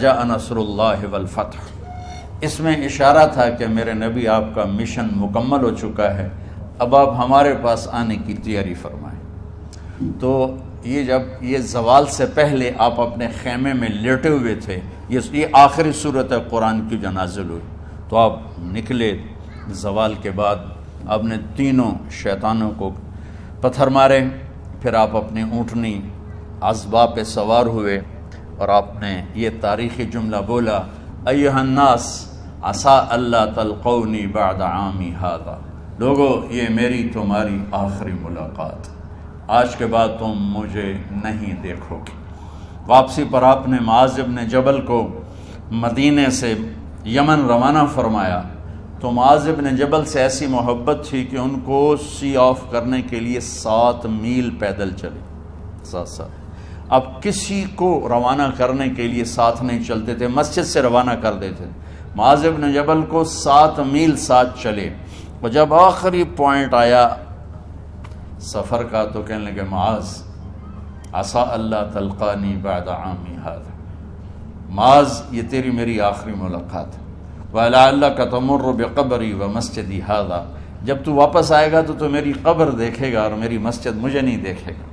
جاء نصر اللہ والفتح، اس میں اشارہ تھا کہ میرے نبی آپ کا مشن مکمل ہو چکا ہے، اب آپ ہمارے پاس آنے کی تیاری فرمائیں۔ تو یہ جب یہ زوال سے پہلے آپ اپنے خیمے میں لیٹے ہوئے تھے، یہ آخری صورت قرآن کی جو نازل ہوئی، تو آپ نکلے زوال کے بعد، آپ نے تینوں شیطانوں کو پتھر مارے، پھر آپ اپنی اونٹنی عذبہ پہ سوار ہوئے اور آپ نے یہ تاریخی جملہ بولا، ایھا الناس عسیٰ اللہ تلقونی بعد عامی ھذا، لوگو یہ میری تمہاری آخری ملاقات، آج کے بعد تم مجھے نہیں دیکھو گے۔ واپسی پر آپ نے معاذ بن جبل کو مدینے سے یمن روانہ فرمایا، تو معاذ بن جبل سے ایسی محبت تھی کہ ان کو سی آف کرنے کے لیے 7 میل پیدل چلے، 7۔ اب کسی کو روانہ کرنے کے لیے ساتھ نہیں چلتے تھے، مسجد سے روانہ کر دیتے تھے، معاذ بن جبل کو 7 میل ساتھ چلے، اور جب آخری پوائنٹ آیا سفر کا تو کہنے لگے، معاذ عسیٰ اللہ تلقانی بعد عامی ھذا، معاذ یہ تیری میری آخری ملاقات ہے، وَلَعَلَّكَ تَمُرُّ بِقَبْرِي وَمَسْجِدِي ھذا، جب تو واپس آئے گا تو میری قبر دیکھے گا اور میری مسجد مجھے نہیں دیکھے گا۔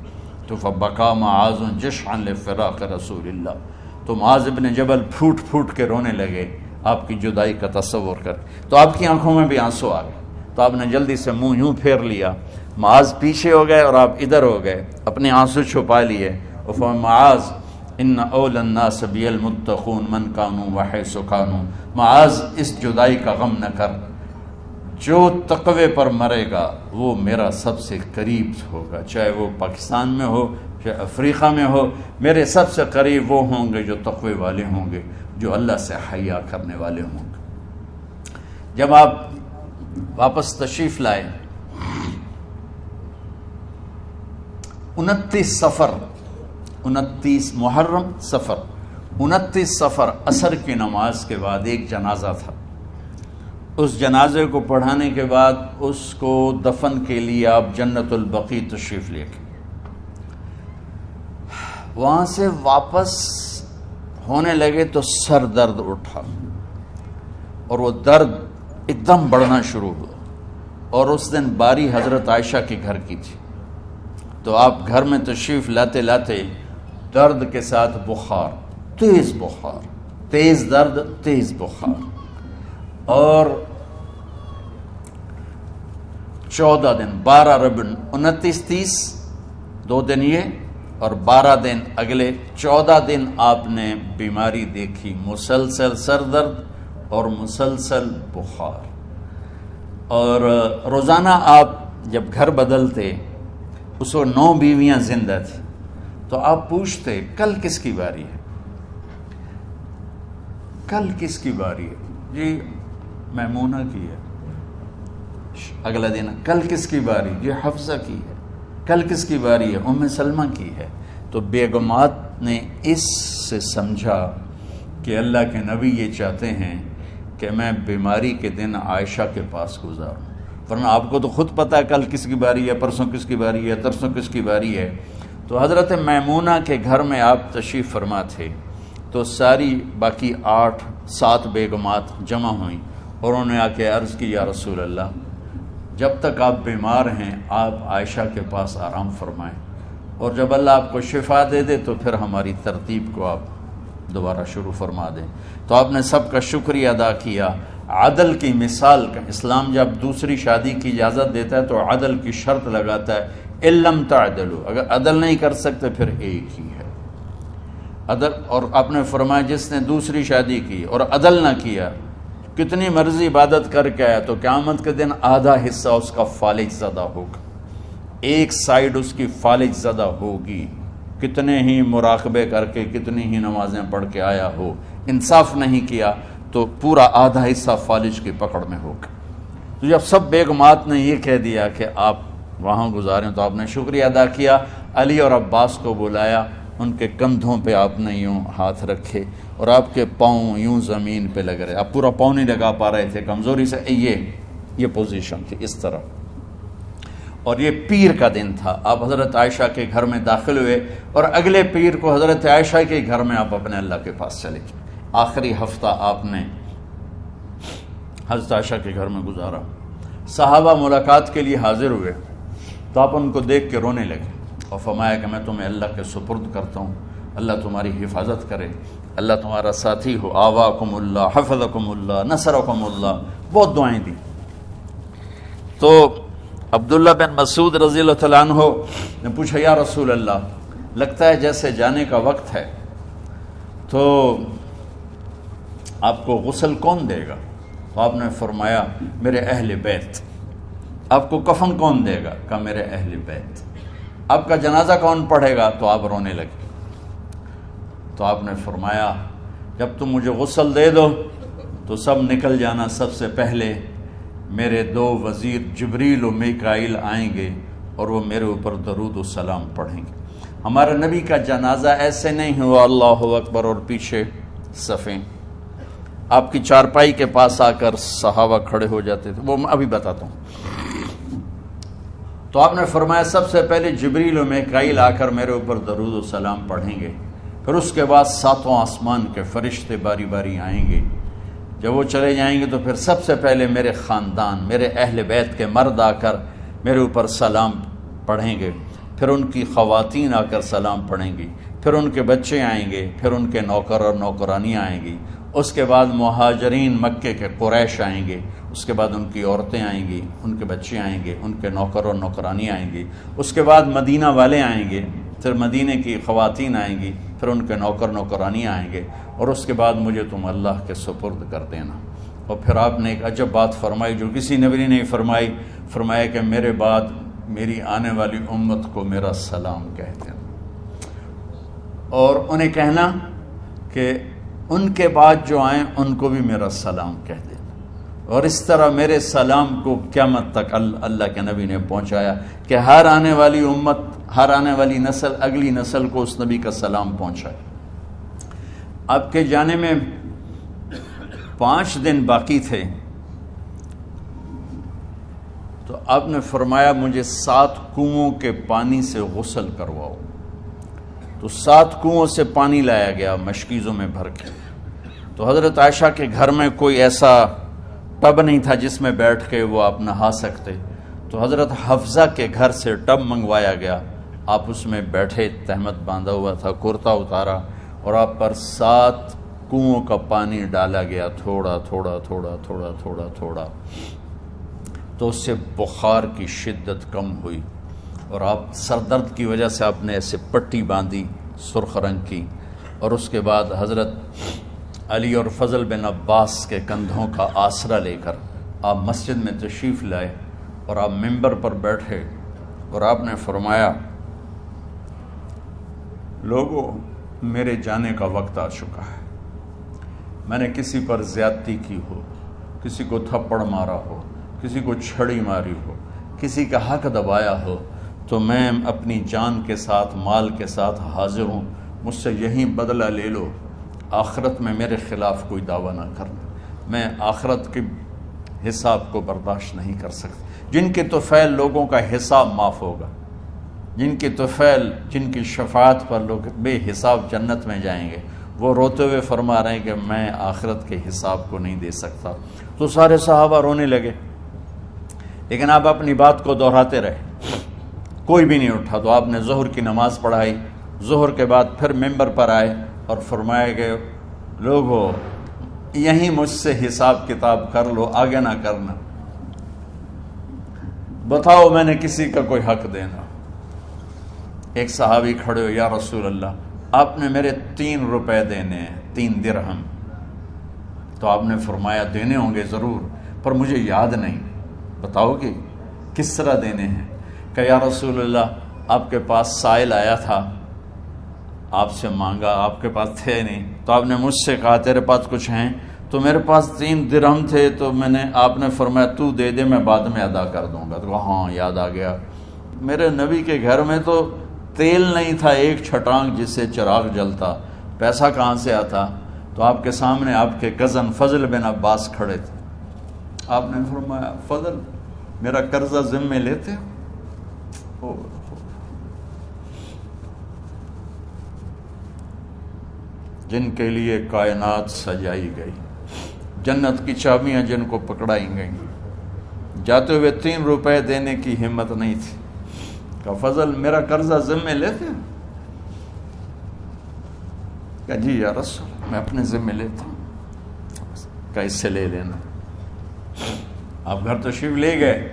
تو فبکا معاذ جشعا لفراق رسول اللہ، تو معاذ بن جبل پھوٹ پھوٹ کے رونے لگے آپ کی جدائی کا تصور کر، تو آپ کی آنکھوں میں بھی آنسو آ گئے، تو آپ نے جلدی سے منہ یوں پھیر لیا، معاذ پیچھے ہو گئے اور آپ ادھر ہو گئے، اپنے آنسو چھپا لیے، اور فرمایا، معاذ ان اول الناس بی المتقون من کانوا وحیث کانوا، معاذ اس جدائی کا غم نہ کر، جو تقوی پر مرے گا وہ میرا سب سے قریب ہوگا، چاہے وہ پاکستان میں ہو چاہے افریقہ میں ہو، میرے سب سے قریب وہ ہوں گے جو تقوی والے ہوں گے، جو اللہ سے حیا کرنے والے ہوں گے۔ جب آپ واپس تشریف لائے، 29 صفر، 29 محرم صفر، 29 صفر عصر کی نماز کے بعد ایک جنازہ تھا، اس جنازے کو پڑھانے کے بعد اس کو دفن کے لیے آپ جنت البقیع تشریف لے گئے، وہاں سے واپس ہونے لگے تو سر درد اٹھا، اور وہ درد ایک دم بڑھنا شروع ہوا، اور اس دن باری حضرت عائشہ کے گھر کی تھی، تو آپ گھر میں تشریف لاتے لاتے درد کے ساتھ بخار، تیز درد، تیز بخار، اور 14 دن، 12 ربیع 29 30 2 دن یہ اور 12 دن اگلے 14 دن آپ نے بیماری دیکھی، مسلسل سر درد اور مسلسل بخار، اور روزانہ آپ جب گھر بدلتے، اس وقت 9 بیویاں زندہ تھیں، تو آپ پوچھتے کل کس کی باری ہے، کل کس کی باری ہے، جی میمونہ کی ہے، اگلا دن کل کس کی باری، یہ حفصہ کی ہے، کل کس کی باری ہے، ام سلمہ کی ہے۔ تو بیگمات نے اس سے سمجھا کہ اللہ کے نبی یہ چاہتے ہیں کہ میں بیماری کے دن عائشہ کے پاس گزاروں، ورنہ آپ کو تو خود پتہ ہے کل کس کی باری ہے، پرسوں کس کی باری ہے، ترسوں کس کی باری ہے۔ تو حضرت میمونہ کے گھر میں آپ تشریف فرما تھے، تو ساری باقی 7 بیگمات جمع ہوئیں، اور انہوں نے آ کے عرض کی، یا رسول اللہ، جب تک آپ بیمار ہیں آپ عائشہ کے پاس آرام فرمائیں، اور جب اللہ آپ کو شفا دے دے تو پھر ہماری ترتیب کو آپ دوبارہ شروع فرما دیں۔ تو آپ نے سب کا شکریہ ادا کیا۔ عدل کی مثال کا اسلام جب دوسری شادی کی اجازت دیتا ہے تو عدل کی شرط لگاتا ہے، اِلَّمْ تَعْدِلُوا، اگر عدل نہیں کر سکتے پھر ایک ہی ہے عدل۔ اور آپ نے فرمایا جس نے دوسری شادی کی اور عدل نہ کیا، کتنی مرضی عبادت کر کے آیا، تو قیامت کے دن آدھا حصہ اس کا فالج زدہ ہوگا، ایک سائیڈ اس کی فالج زدہ ہوگی، کتنے ہی مراقبے کر کے کتنی ہی نمازیں پڑھ کے آیا ہو، انصاف نہیں کیا تو پورا آدھا حصہ فالج کی پکڑ میں ہوگا۔ تو جب سب بیگمات نے یہ کہہ دیا کہ آپ وہاں گزاریں تو آپ نے شکریہ ادا کیا، علی اور عباس کو بلایا، ان کے کندھوں پہ آپ نے یوں ہاتھ رکھے اور آپ کے پاؤں یوں زمین پہ لگ رہے، آپ پورا پاؤں نہیں لگا پا رہے تھے کمزوری سے، یہ پوزیشن تھی اس طرح۔ اور یہ پیر کا دن تھا، آپ حضرت عائشہ کے گھر میں داخل ہوئے اور اگلے پیر کو حضرت عائشہ کے گھر میں آپ اپنے اللہ کے پاس چلے گئے۔ آخری ہفتہ آپ نے حضرت عائشہ کے گھر میں گزارا. صحابہ ملاقات کے لیے حاضر ہوئے تو آپ ان کو دیکھ کے رونے لگے اور فرمایا کہ میں تمہیں اللہ کے سپرد کرتا ہوں، اللہ تمہاری حفاظت کرے، اللہ تمہارا ساتھی ہو، آواکم اللہ، حفظکم اللہ، نصرکم اللہ. بہت دعائیں دی. تو عبداللہ بن مسعود رضی اللہ تعالیٰ عنہ نے پوچھا یا رسول اللہ، لگتا ہے جیسے جانے کا وقت ہے، تو آپ کو غسل کون دے گا؟ تو آپ نے فرمایا میرے اہل بیت. آپ کو کفن کون دے گا؟ کہا میرے اہل بیت. آپ کا جنازہ کون پڑھے گا؟ تو آپ رونے لگے. تو آپ نے فرمایا جب تم مجھے غسل دے دو تو سب نکل جانا، سب سے پہلے میرے 2 وزیر جبریل و میکائیل آئیں گے اور وہ میرے اوپر درود و سلام پڑھیں گے. ہمارے نبی کا جنازہ ایسے نہیں ہوا اللہ اکبر اور پیچھے صفیں، آپ کی چارپائی کے پاس آ کر صحابہ کھڑے ہو جاتے تھے، وہ میں ابھی بتاتا ہوں. تو آپ نے فرمایا سب سے پہلے جبریل و میکائیل آ کر میرے اوپر درود و سلام پڑھیں گے، پھر اس کے بعد 7 آسمان کے فرشتے باری باری آئیں گے. جب وہ چلے جائیں گے تو پھر سب سے پہلے میرے خاندان، میرے اہل بیت کے مرد آ کر میرے اوپر سلام پڑھیں گے، پھر ان کی خواتین آ کر سلام پڑھیں گی، پھر ان کے بچے آئیں گے، پھر ان کے نوکر اور نوکرانی آئیں گی، اس کے بعد مہاجرین مکے کے قریش آئیں گے، اس کے بعد ان کی عورتیں آئیں گی، ان کے بچے آئیں گے، ان کے نوکر اور نوکرانی آئیں گی، اس کے بعد مدینہ والے آئیں گے، پھر مدینے کی خواتین آئیں گی، پھر ان کے نوکر نوکرانی آئیں گے، اور اس کے بعد مجھے تم اللہ کے سپرد کر دینا. اور پھر آپ نے ایک عجب بات فرمائی جو کسی نبی نے نہیں فرمائی، فرمایا کہ میرے بعد میری آنے والی امت کو میرا سلام کہہ دینا، اور انہیں کہنا کہ ان کے بعد جو آئیں ان کو بھی میرا سلام کہہ دینا. اور اس طرح میرے سلام کو قیامت تک اللہ کے نبی نے پہنچایا کہ ہر آنے والی امت، ہر آنے والی نسل، اگلی نسل کو اس نبی کا سلام پہنچائے. آپ کے جانے میں 5 دن باقی تھے تو آپ نے فرمایا مجھے 7 کنوؤں کے پانی سے غسل کرواؤ. تو 7 کنوؤں سے پانی لایا گیا مشکیزوں میں بھر کے. تو حضرت عائشہ کے گھر میں کوئی ایسا ٹب نہیں تھا جس میں بیٹھ کے وہ آپ نہا سکتے، تو حضرت حفصہ کے گھر سے ٹب منگوایا گیا. آپ اس میں بیٹھے، تہمت باندھا ہوا تھا، کرتا اتارا، اور آپ پر 7 کنوؤں کا پانی ڈالا گیا، تھوڑا تھوڑا تھوڑا تھوڑا تھوڑا تھوڑا. تو اس سے بخار کی شدت کم ہوئی، اور آپ سر درد کی وجہ سے آپ نے ایسے پٹی باندھی سرخ رنگ کی. اور اس کے بعد حضرت علی اور فضل بن عباس کے کندھوں کا آسرا لے کر آپ مسجد میں تشریف لائے، اور آپ ممبر پر بیٹھے، اور آپ نے فرمایا لوگوں میرے جانے کا وقت آ چکا ہے. میں نے کسی پر زیادتی کی ہو، کسی کو تھپڑ مارا ہو، کسی کو چھڑی ماری ہو، کسی کا حق دبایا ہو، تو میں اپنی جان کے ساتھ، مال کے ساتھ حاضر ہوں. مجھ سے یہیں بدلہ لے لو، آخرت میں میرے خلاف کوئی دعویٰ نہ کرنا. میں آخرت کے حساب کو برداشت نہیں کر سکتا. جن کے طفیل لوگوں کا حساب معاف ہوگا، جن کے طفیل، جن کی شفاعت پر لوگ بے حساب جنت میں جائیں گے، وہ روتے ہوئے فرما رہے ہیں کہ میں آخرت کے حساب کو نہیں دے سکتا. تو سارے صحابہ رونے لگے، لیکن آپ اپنی بات کو دہراتے رہے، کوئی بھی نہیں اٹھا. تو آپ نے ظہر کی نماز پڑھائی. ظہر کے بعد پھر ممبر پر آئے اور فرمایا کہ لوگو یہیں مجھ سے حساب کتاب کر لو، آگے نہ کرنا. بتاؤ میں نے کسی کا کوئی حق دینا. ایک صحابی کھڑے ہو، یا رسول اللہ آپ نے میرے 3 روپے دینے ہیں، 3 درہم. تو آپ نے فرمایا دینے ہوں گے ضرور، پر مجھے یاد نہیں، بتاؤ کہ کس طرح دینے ہیں. کہ یا رسول اللہ آپ کے پاس سائل آیا تھا، آپ سے مانگا، آپ کے پاس تھے نہیں، تو آپ نے مجھ سے کہا تیرے پاس کچھ ہیں؟ تو میرے پاس 3 درہم تھے، تو آپ نے فرمایا تو دے دے، میں بعد میں ادا کر دوں گا. تو ہاں یاد آ گیا. میرے نبی کے گھر میں تو تیل نہیں تھا، ایک چھٹانگ جس سے چراغ جلتا، پیسہ کہاں سے آتا؟ تو آپ کے سامنے آپ کے کزن فضل بن عباس کھڑے تھے. آپ نے فرمایا فضل میرا قرضہ ذمے لیتے ہو؟ جن کے لیے کائنات سجائی گئی، جنت کی چابیاں جن کو پکڑائی گئیں، جاتے ہوئے 3 روپے دینے کی ہمت نہیں تھی، کہا فضل میرا قرضہ ذمہ لیتے ہیں؟ کہا جی یا رسول میں اپنے ذمہ لیتا ہوں۔ کہا اس سے لے لینا۔ آپ گھر تشریف لے گئے،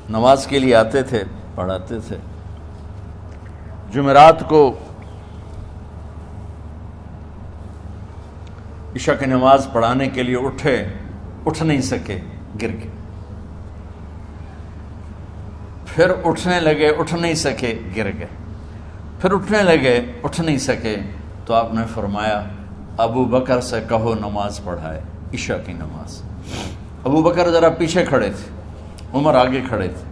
نماز کے لیے آتے تھے، پڑھاتے تھے۔ جمعرات کو عشاء کی نماز پڑھانے کے لیے اٹھ نہیں سکے، گر گئے، پھر اٹھنے لگے، اٹھ نہیں سکے، گر گئے، پھر اٹھنے لگے، اٹھ نہیں سکے، تو آپ نے فرمایا ابو بکر سے کہو نماز پڑھائے، عشاء کی نماز۔ ابو بکر ذرا پیچھے کھڑے تھے، عمر آگے کھڑے تھے،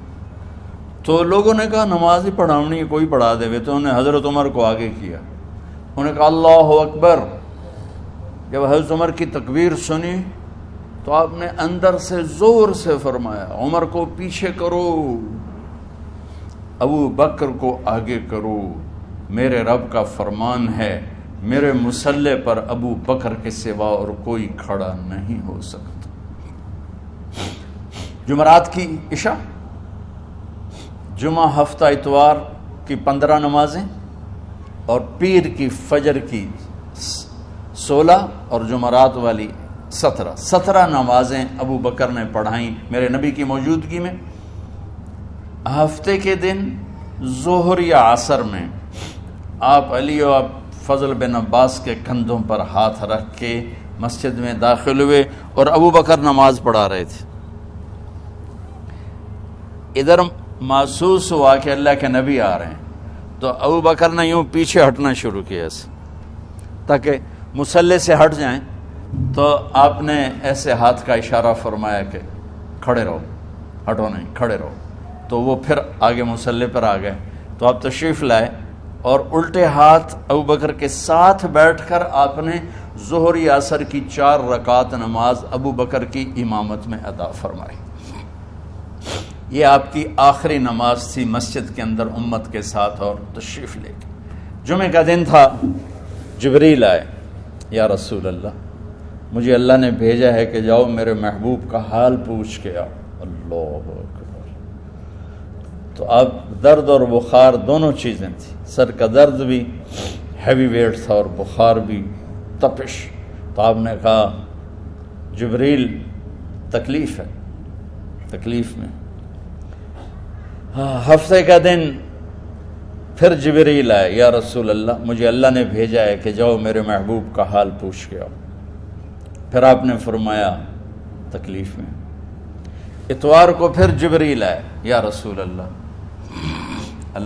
تو لوگوں نے کہا نماز ہی پڑھاونی ہے، کوئی پڑھا دے، تو انہوں نے حضرت عمر کو آگے کیا، انہوں نے کہا اللہ اکبر۔ جب حضرت عمر کی تکبیر سنی تو آپ نے اندر سے زور سے فرمایا عمر کو پیچھے کرو، ابو بکر کو آگے کرو، میرے رب کا فرمان ہے میرے مصلی پر ابو بکر کے سوا اور کوئی کھڑا نہیں ہو سکتا۔ جمعرات کی عشاء، جمعہ ہفتہ اتوار کی 15 نمازیں اور پیر کی فجر کی 16 اور جمعرات والی 17 نمازیں ابو بکر نے پڑھائیں میرے نبی کی موجودگی میں۔ ہفتے کے دن ظہر یا عصر میں آپ علی و فضل بن عباس کے کندھوں پر ہاتھ رکھ کے مسجد میں داخل ہوئے اور ابو بکر نماز پڑھا رہے تھے۔ ادھر محسوس ہوا کہ اللہ کے نبی آ رہے ہیں، تو ابو بکر نے یوں پیچھے ہٹنا شروع کیا ایسے تاکہ مصلی سے ہٹ جائیں، تو آپ نے ایسے ہاتھ کا اشارہ فرمایا کہ کھڑے رہو، ہٹو نہیں، کھڑے رہو، تو وہ پھر آگے مصلی پر آ گئے۔ تو آپ تشریف لائے اور الٹے ہاتھ ابو بکر کے ساتھ بیٹھ کر آپ نے ظہر یا عصر کی 4 رکعت نماز ابو بکر کی امامت میں ادا فرمائی۔ یہ آپ کی آخری نماز تھی مسجد کے اندر امت کے ساتھ اور تشریف لے کے۔ جمعہ کا دن تھا، جبریل آئے، یا رسول اللہ مجھے اللہ نے بھیجا ہے کہ جاؤ میرے محبوب کا حال پوچھ کے آؤ۔ اللہ اکبر۔ تو اب درد اور بخار دونوں چیزیں تھیں، سر کا درد بھی ہیوی ویٹ تھا اور بخار بھی، تپش۔ تو آپ نے کہا جبریل تکلیف ہے، تکلیف میں۔ ہفتے کا دن پھر جبریل آئے، یا رسول اللہ مجھے اللہ نے بھیجا ہے کہ جاؤ میرے محبوب کا حال پوچھ کے آؤ۔ پھر آپ نے فرمایا تکلیف میں۔ اتوار کو پھر جبریل آئے، یا رسول اللہ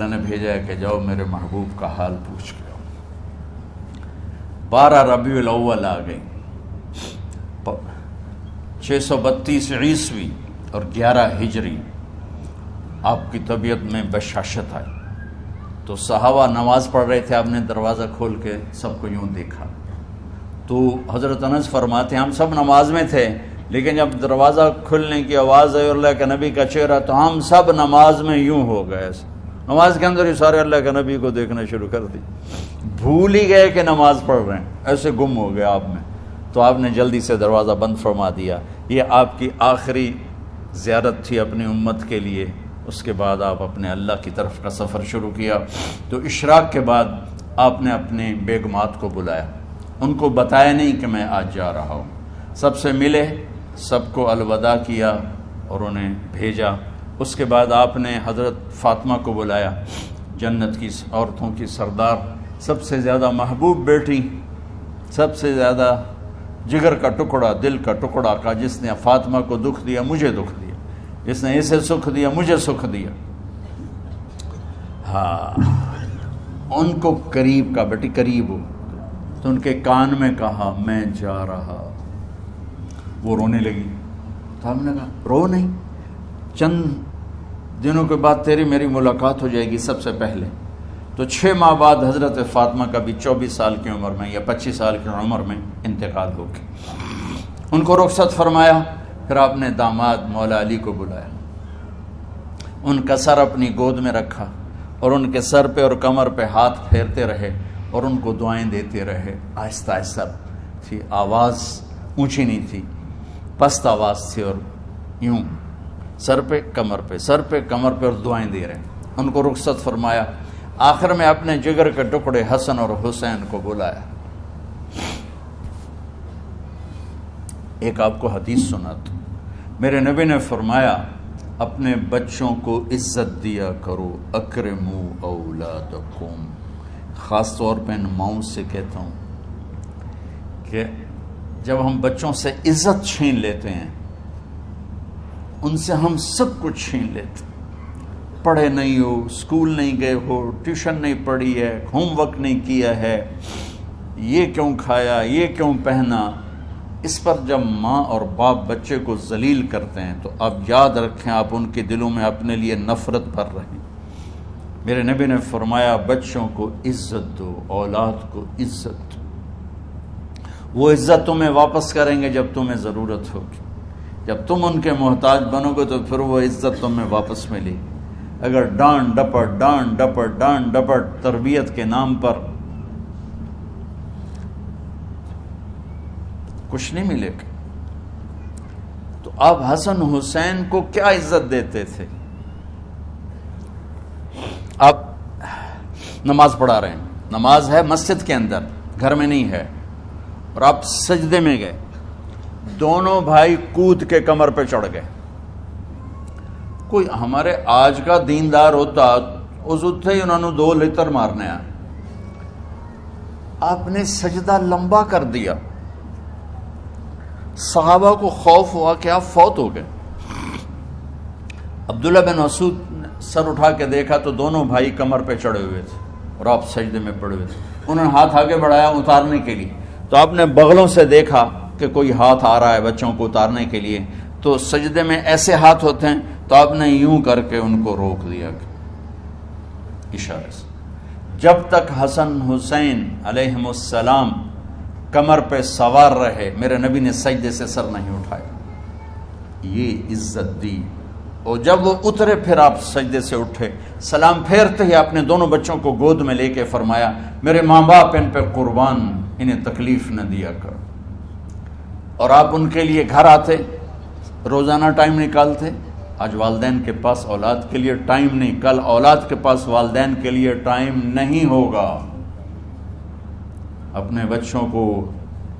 نے بھیجا ہے کہ جاؤ میرے محبوب کا حال پوچھ کے آؤ۔ 12 ربیع الاول آ گئی، 632 عیسوی اور 11 ہجری، آپ کی طبیعت میں بشاشت آئی۔ تو صحابہ نماز پڑھ رہے تھے، آپ نے دروازہ کھول کے سب کو یوں دیکھا، تو حضرت انس فرماتے ہیں ہم سب نماز میں تھے، لیکن جب دروازہ کھلنے کی آواز آئی اللہ کے نبی کا چہرہ، تو ہم سب نماز میں یوں ہو گئے، نماز کے اندر ہی سارے اللہ کے نبی کو دیکھنا شروع کر دی، بھول ہی گئے کہ نماز پڑھ رہے ہیں، ایسے گم ہو گئے آپ میں۔ تو آپ نے جلدی سے دروازہ بند فرما دیا۔ یہ آپ کی آخری زیارت تھی اپنی امت کے لیے۔ اس کے بعد آپ اپنے اللہ کی طرف کا سفر شروع کیا۔ تو اشراق کے بعد آپ نے اپنے بیگمات کو بلایا، ان کو بتایا نہیں کہ میں آج جا رہا ہوں، سب سے ملے، سب کو الوداع کیا اور انہیں بھیجا۔ اس کے بعد آپ نے حضرت فاطمہ کو بلایا، جنت کی عورتوں کی سردار، سب سے زیادہ محبوب بیٹی، سب سے زیادہ جگر کا ٹکڑا، دل کا ٹکڑا کا، جس نے فاطمہ کو دکھ دیا مجھے دکھ دیا، جس نے اسے سکھ دیا مجھے سکھ دیا۔ ہاں، ان کو قریب کا، بیٹی قریب ہو، تو ان کے کان میں کہا میں جا رہا۔ وہ رونے لگی، تو ہم نے کہا رو نہیں، چند دنوں کے بعد تیری میری ملاقات ہو جائے گی سب سے پہلے۔ تو 6 ماہ بعد حضرت فاطمہ کا بھی 24 سال کی عمر میں یا 25 سال کی عمر میں انتقال ہو گیا۔ ان کو رخصت فرمایا۔ پھر آپ نے داماد مولا علی کو بلایا، ان کا سر اپنی گود میں رکھا اور ان کے سر پہ اور کمر پہ ہاتھ پھیرتے رہے اور ان کو دعائیں دیتے رہے. آہستہ آہستہ تھی، آواز اونچی نہیں تھی، پست آواز تھی، اور یوں سر پہ کمر پہ سر پہ کمر پہ اور دعائیں دے رہے. ان کو رخصت فرمایا. آخر میں اپنے جگر کے ٹکڑے حسن اور حسین کو بلایا. ایک آپ کو حدیث سناتا. میرے نبی نے فرمایا اپنے بچوں کو عزت دیا کرو، اکرموا اولادکم. خاص طور پہ ان ماؤں سے کہتا ہوں کہ جب ہم بچوں سے عزت چھین لیتے ہیں، ان سے ہم سب کچھ چھین لیتے. پڑھے نہیں ہو، اسکول نہیں گئے ہو، ٹیوشن نہیں پڑھی ہے، ہوم ورک نہیں کیا ہے، یہ کیوں کھایا، یہ کیوں پہنا. اس پر جب ماں اور باپ بچے کو ذلیل کرتے ہیں تو آپ یاد رکھیں آپ ان کے دلوں میں اپنے لیے نفرت بھر رہے ہیں. میرے نبی نے فرمایا بچوں کو عزت دو، اولاد کو عزت دو. وہ عزت تمہیں واپس کریں گے جب تمہیں ضرورت ہوگی. جب تم ان کے محتاج بنو گے تو پھر وہ عزت تمہیں واپس ملے گی. اگر ڈانٹ ڈپٹ تربیت کے نام پر کچھ نہیں ملے گا. تو آپ حسن حسین کو کیا عزت دیتے تھے؟ آپ نماز پڑھا رہے ہیں، نماز ہے مسجد کے اندر، گھر میں نہیں ہے، اور آپ سجدے میں گئے، دونوں بھائی کود کے کمر پہ چڑھ گئے. کوئی ہمارے آج کا دیندار ہوتا اس اٹھے ہی انہوں نے 2 لتر مارنے آئے. آپ نے سجدہ لمبا کر دیا. صحابہ کو خوف ہوا کہ آپ فوت ہو گئے. عبداللہ بن مسعود نے سر اٹھا کے دیکھا تو دونوں بھائی کمر پہ چڑھے ہوئے تھے اور آپ سجدے میں پڑے ہوئے تھے. انہوں نے ہاتھ آگے بڑھایا اتارنے کے لیے، تو آپ نے بغلوں سے دیکھا کہ کوئی ہاتھ آ رہا ہے بچوں کو اتارنے کے لیے. تو سجدے میں ایسے ہاتھ ہوتے ہیں، تو آپ نے یوں کر کے ان کو روک دیا اشارے سے. جب تک حسن حسین علیہم السلام کمر پہ سوار رہے میرے نبی نے سجدے سے سر نہیں اٹھایا. یہ عزت دی. اور جب وہ اترے پھر آپ سجدے سے اٹھے، سلام پھیرتے ہی آپ نے دونوں بچوں کو گود میں لے کے فرمایا میرے ماں باپ ان پہ قربان، انہیں تکلیف نہ دیا کر. اور آپ ان کے لیے گھر آتے، روزانہ ٹائم نکالتے. آج والدین کے پاس اولاد کے لیے ٹائم نہیں، کل اولاد کے پاس والدین کے لیے ٹائم نہیں ہوگا. اپنے بچوں کو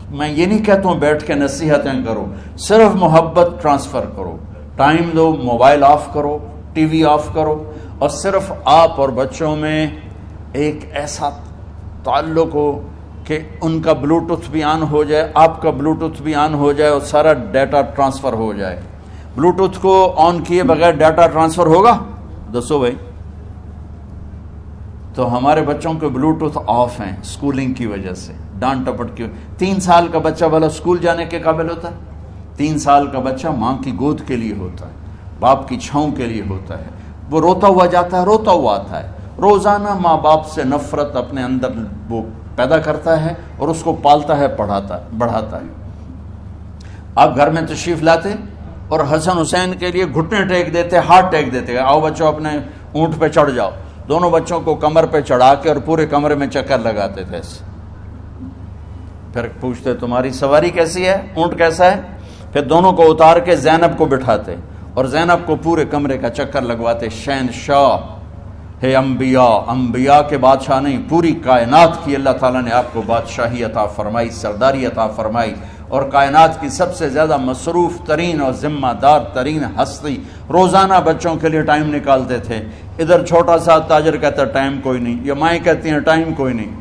میں یہ نہیں کہتا ہوں بیٹھ کے نصیحتیں کرو، صرف محبت ٹرانسفر کرو. ٹائم دو، موبائل آف کرو، ٹی وی آف کرو، اور صرف آپ اور بچوں میں ایک ایسا تعلق ہو کہ ان کا بلوٹوتھ بھی آن ہو جائے، آپ کا بلوٹوتھ بھی آن ہو جائے، اور سارا ڈیٹا ٹرانسفر ہو جائے. بلوٹوتھ کو آن کیے بغیر ڈیٹا ٹرانسفر ہوگا؟ دسو بھائی. تو ہمارے بچوں کے بلوٹوتھ آف ہیں اسکولنگ کی وجہ سے، ڈانٹ ٹپٹ کی. 3 سال کا بچہ بھلا اسکول جانے کے قابل ہوتا ہے؟ 3 سال کا بچہ ماں کی گود کے لیے ہوتا ہے، باپ کی چھاؤں کے لیے ہوتا ہے. وہ روتا ہوا جاتا ہے، روتا ہوا آتا ہے. روزانہ ماں باپ سے نفرت اپنے اندر وہ پیدا کرتا ہے اور اس کو پالتا ہے، پڑھاتا ہے، بڑھاتا ہے. آپ گھر میں تشریف لاتے اور حسن حسین کے لیے گھٹنے ٹیک دیتے، ہاتھ ٹیک دیتے، آؤ بچوں اپنے اونٹ پہ چڑھ جاؤ. دونوں بچوں کو کمر پہ چڑھا کے اور پورے کمرے میں چکر لگاتے تھے. پھر پوچھتے تمہاری سواری کیسی ہے، اونٹ کیسا ہے؟ پھر دونوں کو اتار کے زینب کو بٹھاتے اور زینب کو پورے کمرے کا چکر لگواتے. شہنشاہ ہے انبیاء، انبیاء کے بادشاہ نہیں، پوری کائنات کی اللہ تعالیٰ نے آپ کو بادشاہی عطا فرمائی، سرداری عطا فرمائی، اور کائنات کی سب سے زیادہ مصروف ترین اور ذمہ دار ترین ہستی روزانہ بچوں کے لیے ٹائم نکالتے تھے. ادھر چھوٹا سا تاجر کہتا ہے ٹائم کوئی نہیں، یا مائیں کہتی ہیں ٹائم کوئی نہیں.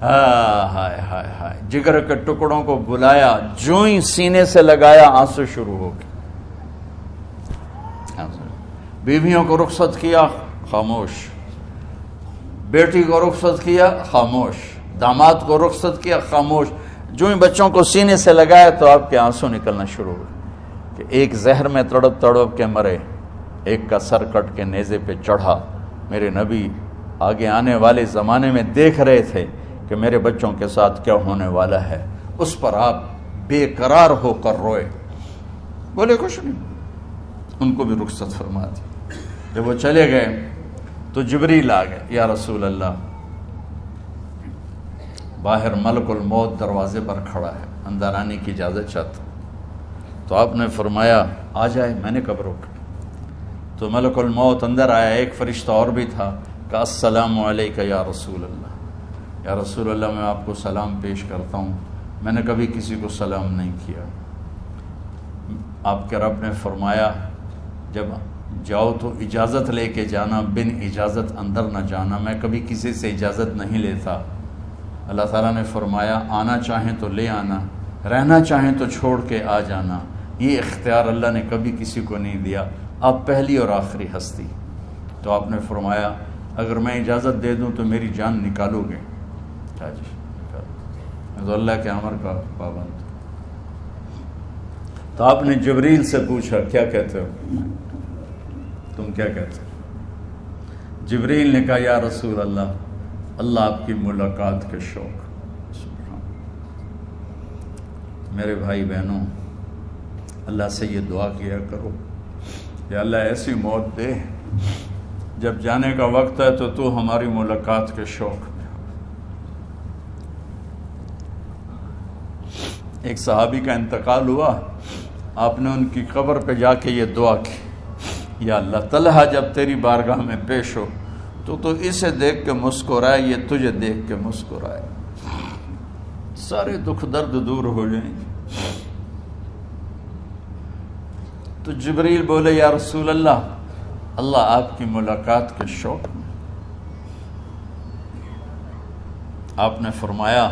ہائے ہائے ہائے، جگر کے ٹکڑوں کو بلایا، جو ہی سینے سے لگایا آنسو شروع ہو گئے. بیویوں کو رخصت کیا، خاموش. بیٹی کو رخصت کیا، خاموش. داماد کو رخصت کیا، خاموش. جو ہی بچوں کو سینے سے لگایا تو آپ کے آنسو نکلنا شروع ہوئے کہ ایک زہر میں تڑپ تڑپ کے مرے، ایک کا سر کٹ کے نیزے پہ چڑھا. میرے نبی آگے آنے والے زمانے میں دیکھ رہے تھے کہ میرے بچوں کے ساتھ کیا ہونے والا ہے. اس پر آپ بے قرار ہو کر روئے، بولے کچھ نہیں. ان کو بھی رخصت فرما دی. جب وہ چلے گئے تو جبریل آ گئے، یا رسول اللہ باہر ملک الموت دروازے پر کھڑا ہے، اندر آنے کی اجازت چاہتا۔ تو آپ نے فرمایا آ جائے، میں نے کب روکا؟ تو ملک الموت اندر آیا، ایک فرشتہ اور بھی تھا، کہا السلام علیکہ یا رسول اللہ، یا رسول اللہ میں آپ کو سلام پیش کرتا ہوں، میں نے کبھی کسی کو سلام نہیں کیا۔ آپ کے رب نے فرمایا جب جاؤ تو اجازت لے کے جانا، بن اجازت اندر نہ جانا، میں کبھی کسی سے اجازت نہیں لیتا۔ اللہ تعالیٰ نے فرمایا آنا چاہیں تو لے آنا، رہنا چاہیں تو چھوڑ کے آ جانا، یہ اختیار اللہ نے کبھی کسی کو نہیں دیا، آپ پہلی اور آخری ہستی۔ تو آپ نے فرمایا اگر میں اجازت دے دوں تو میری جان نکالو گے؟ کیا جی میں تو اللہ کے امر کا پابند ہوں۔ تو آپ نے جبریل سے پوچھا کیا کہتے ہو، تم کیا کہتے ہو؟ جبریل نے کہا یا رسول اللہ، اللہ آپ کی ملاقات کے شوق۔ میرے بھائی بہنوں، اللہ سے یہ دعا کیا کرو کہ اللہ ایسی موت دے جب جانے کا وقت ہے تو ہماری ملاقات کے شوق میں ہو۔ ایک صحابی کا انتقال ہوا، آپ نے ان کی قبر پہ جا کے یہ دعا کی، یا اللہ طلحہ جب تیری بارگاہ میں پیش ہو تو اسے دیکھ کے مسکرائے، یہ تجھے دیکھ کے مسکرائے، سارے دکھ درد دور ہو جائیں۔ تو جبریل بولے یا رسول اللہ، اللہ آپ کی ملاقات کے شوق میں۔ آپ نے فرمایا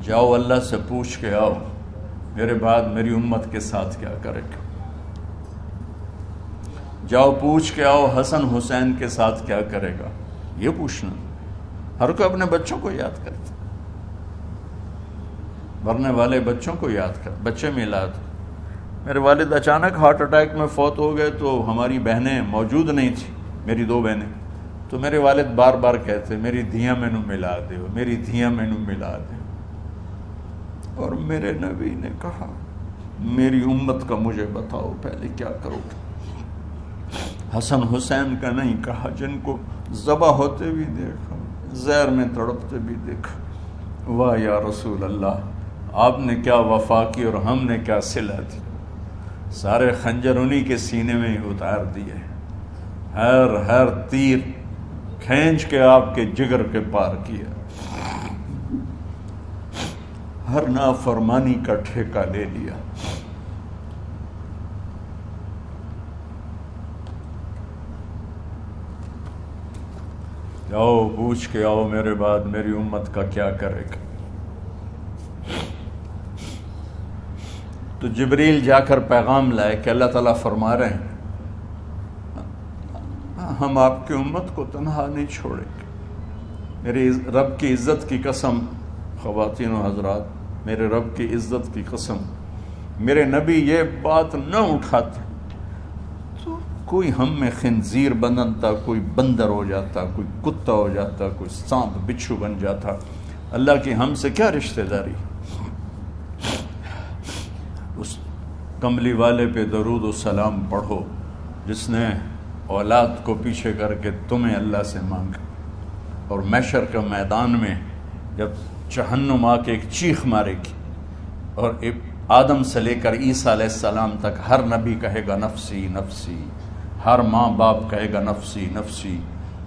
جاؤ اللہ سے پوچھ کے آؤ میرے بعد میری امت کے ساتھ کیا کرے گا، جاؤ پوچھ کے آؤ حسن حسین کے ساتھ کیا کرے گا۔ یہ پوچھنا، ہر کوئی اپنے بچوں کو یاد کرتا، مرنے والے بچوں کو یاد کر، بچے میلاد۔ میرے والد اچانک ہارٹ اٹیک میں فوت ہو گئے تو ہماری بہنیں موجود نہیں تھیں، میری 2 بہنیں، تو میرے والد بار بار کہتے میری دھیاں مینو ملا دیو، میری دھیاں مینو ملا دیو۔ اور میرے نبی نے کہا میری امت کا مجھے بتاؤ پہلے کیا کرو گے۔ حسن حسین کا نہیں کہا، جن کو ذبح ہوتے بھی دیکھا، زہر میں تڑپتے بھی دیکھا۔ واہ یا رسول اللہ، آپ نے کیا وفا کی اور ہم نے کیا صلہ دی، سارے خنجر انہی کے سینے میں ہی اتار دیے، ہر تیر کھینچ کے آپ کے جگر کے پار کیا، ہر نافرمانی کا ٹھیکہ لے لیا۔ جاؤ پوچھ کے آؤ میرے بعد میری امت کا کیا کرے گا۔ تو جبریل جا کر پیغام لائے کہ اللہ تعالیٰ فرما رہے ہیں ہم آپ کی امت کو تنہا نہیں چھوڑیں گے۔ میرے رب کی عزت کی قسم، خواتین و حضرات، میرے رب کی عزت کی قسم، میرے نبی یہ بات نہ اٹھاتے تو کوئی ہم میں خنزیر بنتا، کوئی بندر ہو جاتا، کوئی کتا ہو جاتا، کوئی سانپ بچھو بن جاتا۔ اللہ کی ہم سے کیا رشتہ داری؟ اس کملی والے پہ درود و سلام پڑھو جس نے اولاد کو پیچھے کر کے تمہیں اللہ سے مانگا، اور محشر کے میدان میں جب جہنم آ کے ایک چیخ مارے گی اور آدم سے لے کر عیسیٰ علیہ السلام تک ہر نبی کہے گا نفسی نفسی، ہر ماں باپ کہے گا نفسی نفسی،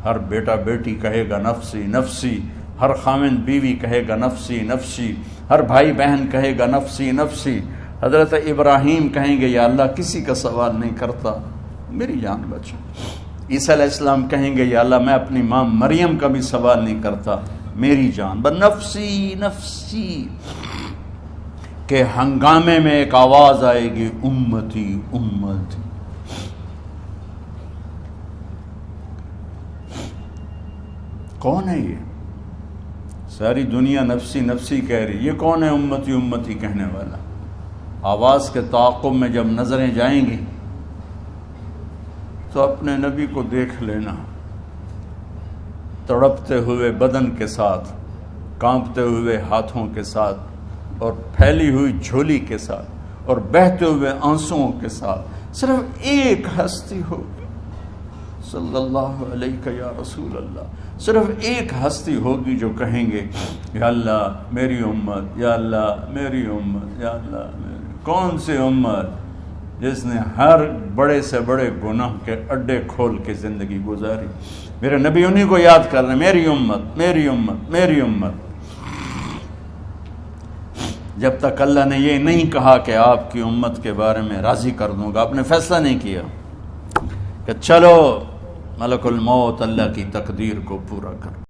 ہر بیٹا بیٹی کہے گا نفسی نفسی، ہر خاوند بیوی کہے گا نفسی نفسی، ہر بھائی بہن کہے گا نفسی نفسی۔ حضرت ابراہیم کہیں گے یا اللہ کسی کا سوال نہیں کرتا، میری جان بچا۔ عیسیٰ علیہ السلام کہیں گے یا اللہ میں اپنی ماں مریم کا بھی سوال نہیں کرتا، میری جان بس نفسی نفسی۔ کہ ہنگامے میں ایک آواز آئے گی امتی امتی۔ کون ہے یہ؟ ساری دنیا نفسی نفسی کہہ رہی، یہ کون ہے امتی امتی کہنے والا؟ آواز کے تعاقب میں جب نظریں جائیں گی تو اپنے نبی کو دیکھ لینا، تڑپتے ہوئے بدن کے ساتھ، کانپتے ہوئے ہاتھوں کے ساتھ، اور پھیلی ہوئی جھولی کے ساتھ، اور بہتے ہوئے آنسوؤں کے ساتھ۔ صرف ایک ہستی ہوگی، صلی اللہ علیہ یا رسول اللہ، صرف ایک ہستی ہوگی جو کہیں گے یا اللہ میری امت، یا اللہ میری امت، یا اللہ میری۔ کون سی امت؟ جس نے ہر بڑے سے بڑے گناہ کے اڈے کھول کے زندگی گزاری۔ میرے نبی انہی کو یاد کر رہے ہیں، میری امت میری امت میری امت۔ جب تک اللہ نے یہ نہیں کہا کہ آپ کی امت کے بارے میں راضی کر دوں گا، آپ نے فیصلہ نہیں کیا کہ چلو ملک الموت اللہ کی تقدیر کو پورا کر۔